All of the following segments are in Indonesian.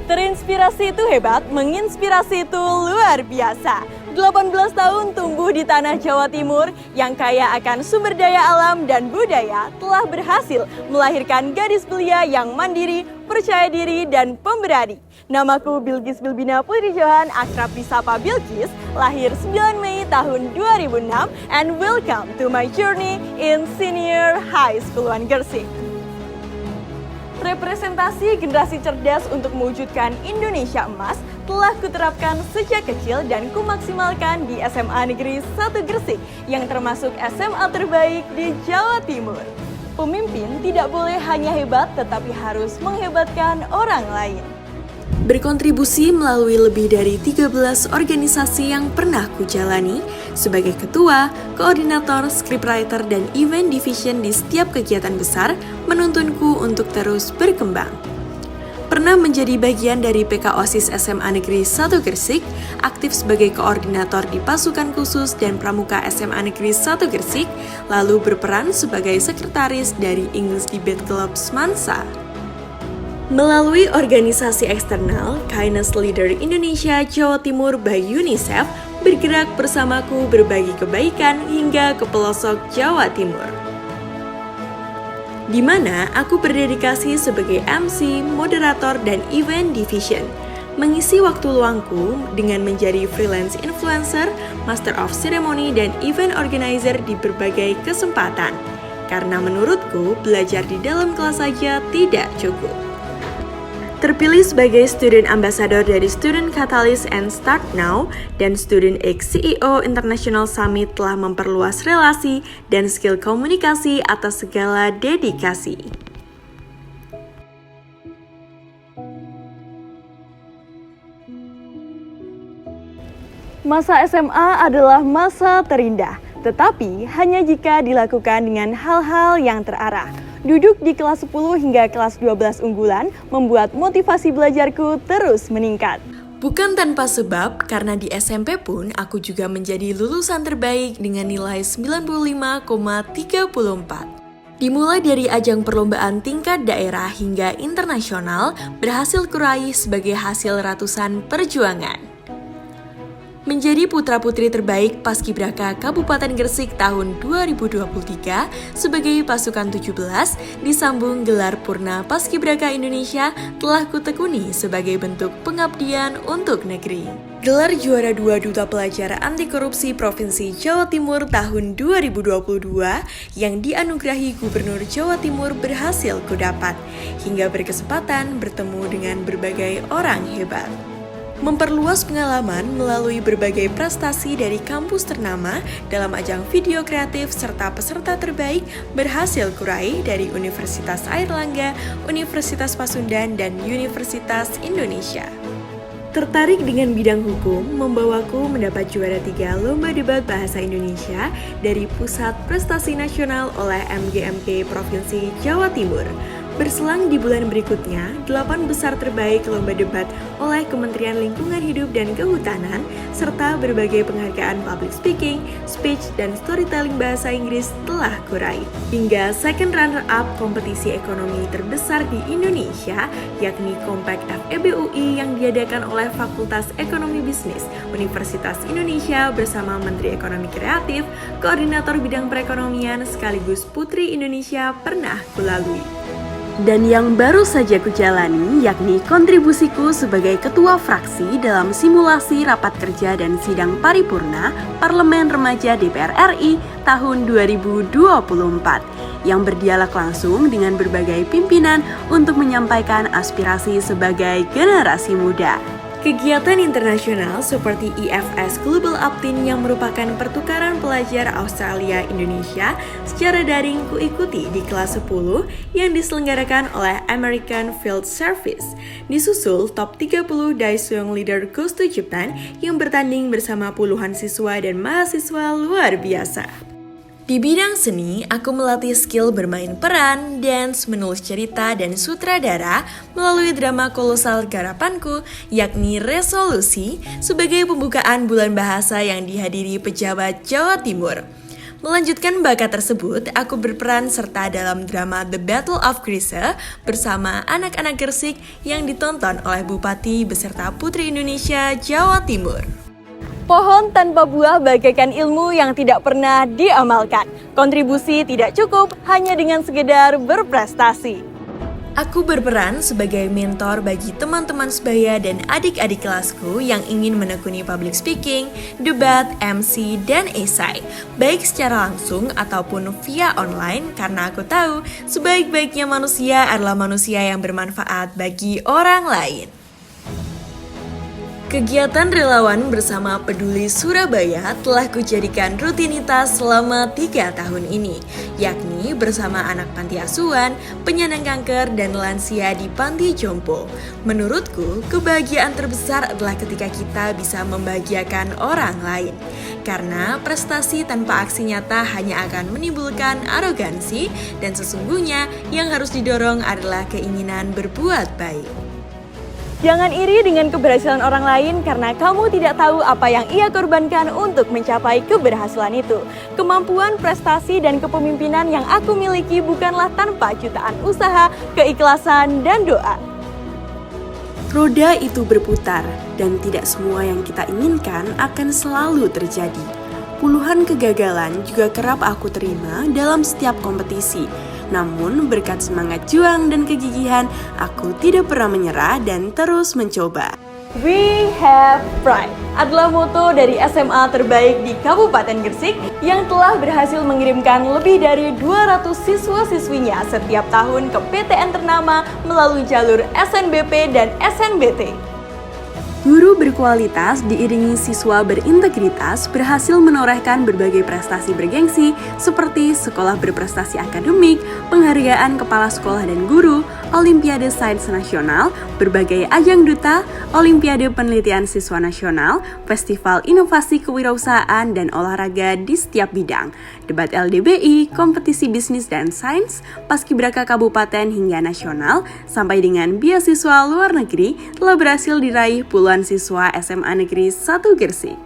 Terinspirasi itu hebat, menginspirasi itu luar biasa. 18 tahun tumbuh di tanah Jawa Timur yang kaya akan sumber daya alam dan budaya telah berhasil melahirkan gadis belia yang mandiri, percaya diri, dan pemberani. Namaku Bilqis Bilbina Putri Johan, akrab disapa Bilqis, lahir 9 Mei tahun 2006, and welcome to my journey in Senior High School 1 Gersik. Representasi generasi cerdas untuk mewujudkan Indonesia emas telah kuterapkan sejak kecil dan kumaksimalkan di SMA Negeri 1 Gersik yang termasuk SMA terbaik di Jawa Timur. Pemimpin tidak boleh hanya hebat tetapi harus menghebatkan orang lain. Berkontribusi melalui lebih dari 13 organisasi yang pernah kujalani sebagai ketua, koordinator, scriptwriter, dan event division di setiap kegiatan besar menuntunku untuk terus berkembang. Pernah menjadi bagian dari PK OSIS SMA Negeri 1 Gersik, aktif sebagai koordinator di pasukan khusus dan pramuka SMA Negeri 1 Gersik, lalu berperan sebagai sekretaris dari English Debate Club Semansa. Melalui organisasi eksternal, Kindness Leader Indonesia Jawa Timur by UNICEF bergerak bersamaku berbagi kebaikan hingga ke pelosok Jawa Timur. Di mana aku berdedikasi sebagai MC, moderator, dan event division, mengisi waktu luangku dengan menjadi freelance influencer, master of ceremony, dan event organizer di berbagai kesempatan. Karena menurutku, belajar di dalam kelas saja tidak cukup. Terpilih sebagai Student Ambassador dari Student Catalyst and Start Now dan Student X CEO International Summit telah memperluas relasi dan skill komunikasi atas segala dedikasi. Masa SMA adalah masa terindah, tetapi hanya jika dilakukan dengan hal-hal yang terarah. Duduk di kelas 10 hingga kelas 12 unggulan membuat motivasi belajarku terus meningkat. Bukan tanpa sebab, karena di SMP pun aku juga menjadi lulusan terbaik dengan nilai 95,34. Dimulai dari ajang perlombaan tingkat daerah hingga internasional, berhasil kuraih sebagai hasil ratusan perjuangan. Menjadi putra-putri terbaik Paskibraka Kabupaten Gersik tahun 2023 sebagai pasukan 17 disambung gelar Purna Paskibraka Indonesia telah kutekuni sebagai bentuk pengabdian untuk negeri. Gelar juara 2 Duta Pelajar Anti Korupsi Provinsi Jawa Timur tahun 2022 yang dianugerahi Gubernur Jawa Timur berhasil kudapat hingga berkesempatan bertemu dengan berbagai orang hebat. Memperluas pengalaman melalui berbagai prestasi dari kampus ternama dalam ajang video kreatif serta peserta terbaik berhasil kuraih dari Universitas Airlangga, Universitas Pasundan, dan Universitas Indonesia. Tertarik dengan bidang hukum, membawaku mendapat juara 3 Lomba Debat Bahasa Indonesia dari Pusat Prestasi Nasional oleh MGMK Provinsi Jawa Timur. Berselang di bulan berikutnya, 8 besar terbaik lomba debat oleh Kementerian Lingkungan Hidup dan Kehutanan, serta berbagai penghargaan public speaking, speech, dan storytelling bahasa Inggris telah kurai. Hingga second runner-up kompetisi ekonomi terbesar di Indonesia, yakni Compact FEB UI yang diadakan oleh Fakultas Ekonomi Bisnis Universitas Indonesia bersama Menteri Ekonomi Kreatif, Koordinator Bidang Perekonomian sekaligus Putri Indonesia pernah kulalui. Dan yang baru saja kujalani yakni kontribusiku sebagai ketua fraksi dalam simulasi rapat kerja dan sidang paripurna Parlemen Remaja DPR RI tahun 2024 yang berdialog langsung dengan berbagai pimpinan untuk menyampaikan aspirasi sebagai generasi muda. Kegiatan internasional seperti IFS Global Uptin yang merupakan pertukaran pelajar Australia-Indonesia secara daring kuikuti di kelas 10 yang diselenggarakan oleh American Field Service. Disusul top 30 Daiso Young Leader Goes to Japan yang bertanding bersama puluhan siswa dan mahasiswa luar biasa. Di bidang seni, aku melatih skill bermain peran, dance, menulis cerita, dan sutradara melalui drama kolosal garapanku, yakni Resolusi, sebagai pembukaan bulan bahasa yang dihadiri pejabat Jawa Timur. Melanjutkan bakat tersebut, aku berperan serta dalam drama The Battle of Grise bersama anak-anak Gresik yang ditonton oleh Bupati beserta Putri Indonesia Jawa Timur. Pohon tanpa buah bagaikan ilmu yang tidak pernah diamalkan. Kontribusi tidak cukup hanya dengan sekedar berprestasi. Aku berperan sebagai mentor bagi teman-teman sebaya dan adik-adik kelasku yang ingin menekuni public speaking, debat, MC, dan esai, baik secara langsung ataupun via online karena aku tahu sebaik-baiknya manusia adalah manusia yang bermanfaat bagi orang lain. Kegiatan relawan bersama Peduli Surabaya telah kujadikan rutinitas selama 3 tahun ini, yakni bersama anak panti asuhan, penyandang kanker, dan lansia di panti jompo. Menurutku, kebahagiaan terbesar adalah ketika kita bisa membahagiakan orang lain. Karena prestasi tanpa aksi nyata hanya akan menimbulkan arogansi, dan sesungguhnya yang harus didorong adalah keinginan berbuat baik. Jangan iri dengan keberhasilan orang lain karena kamu tidak tahu apa yang ia korbankan untuk mencapai keberhasilan itu. Kemampuan, prestasi, dan kepemimpinan yang aku miliki bukanlah tanpa jutaan usaha, keikhlasan, dan doa. Roda itu berputar, dan tidak semua yang kita inginkan akan selalu terjadi. Puluhan kegagalan juga kerap aku terima dalam setiap kompetisi. Namun berkat semangat juang dan kegigihan, aku tidak pernah menyerah dan terus mencoba. We have pride adalah moto dari SMA terbaik di Kabupaten Gresik yang telah berhasil mengirimkan lebih dari 200 siswa-siswinya setiap tahun ke PTN ternama melalui jalur SNBP dan SNBT. Guru berkualitas diiringi siswa berintegritas berhasil menorehkan berbagai prestasi bergengsi seperti sekolah berprestasi akademik, penghargaan kepala sekolah dan guru, Olimpiade Sains Nasional, berbagai ajang duta, Olimpiade Penelitian Siswa Nasional, Festival Inovasi Kewirausahaan dan Olahraga di setiap bidang, debat LDBI, kompetisi bisnis dan sains, paskibraka kabupaten hingga nasional, sampai dengan beasiswa luar negeri telah berhasil diraih puluhan siswa SMA Negeri 1 Gresik.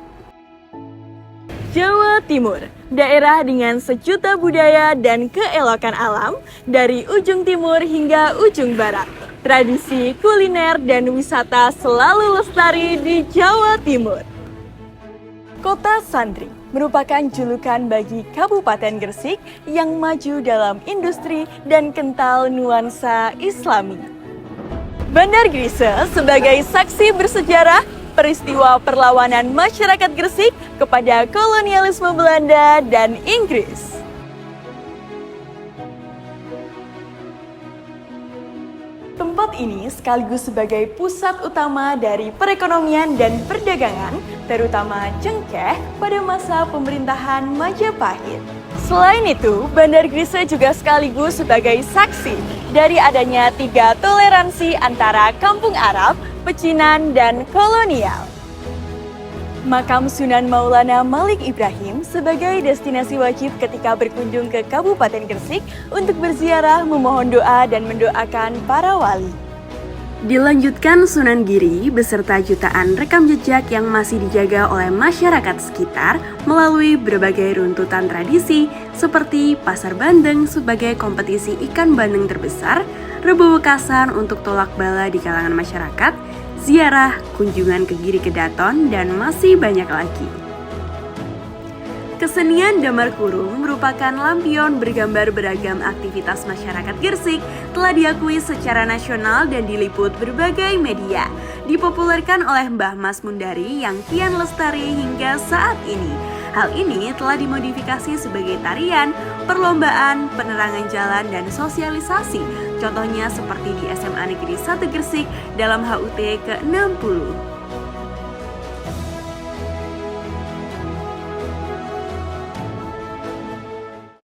Jawa Timur, daerah dengan sejuta budaya dan keelokan alam dari ujung timur hingga ujung barat. Tradisi kuliner dan wisata selalu lestari di Jawa Timur. Kota Santri merupakan julukan bagi Kabupaten Gresik yang maju dalam industri dan kental nuansa Islami. Bandar Grise sebagai saksi bersejarah peristiwa perlawanan masyarakat Gresik kepada kolonialisme Belanda dan Inggris. Tempat ini sekaligus sebagai pusat utama dari perekonomian dan perdagangan, terutama cengkeh pada masa pemerintahan Majapahit. Selain itu, Bandar Grise juga sekaligus sebagai saksi dari adanya 3 toleransi antara kampung Arab, pecinan, dan kolonial. Makam Sunan Maulana Malik Ibrahim sebagai destinasi wajib ketika berkunjung ke Kabupaten Gresik untuk berziarah, memohon doa, dan mendoakan para wali. Dilanjutkan Sunan Giri beserta jutaan rekam jejak yang masih dijaga oleh masyarakat sekitar melalui berbagai runtutan tradisi seperti Pasar Bandeng sebagai kompetisi ikan bandeng terbesar, Rebo Wekasan untuk tolak bala di kalangan masyarakat, ziarah, kunjungan ke Giri Kedaton, dan masih banyak lagi. Kesenian Damar Kurung merupakan lampion bergambar beragam aktivitas masyarakat Gresik, telah diakui secara nasional dan diliput berbagai media. Dipopulerkan oleh Mbah Mas Mundari yang kian lestari hingga saat ini. Hal ini telah dimodifikasi sebagai tarian, perlombaan, penerangan jalan, dan sosialisasi. Contohnya seperti di SMA Negeri 1 Gresik dalam HUT ke-60.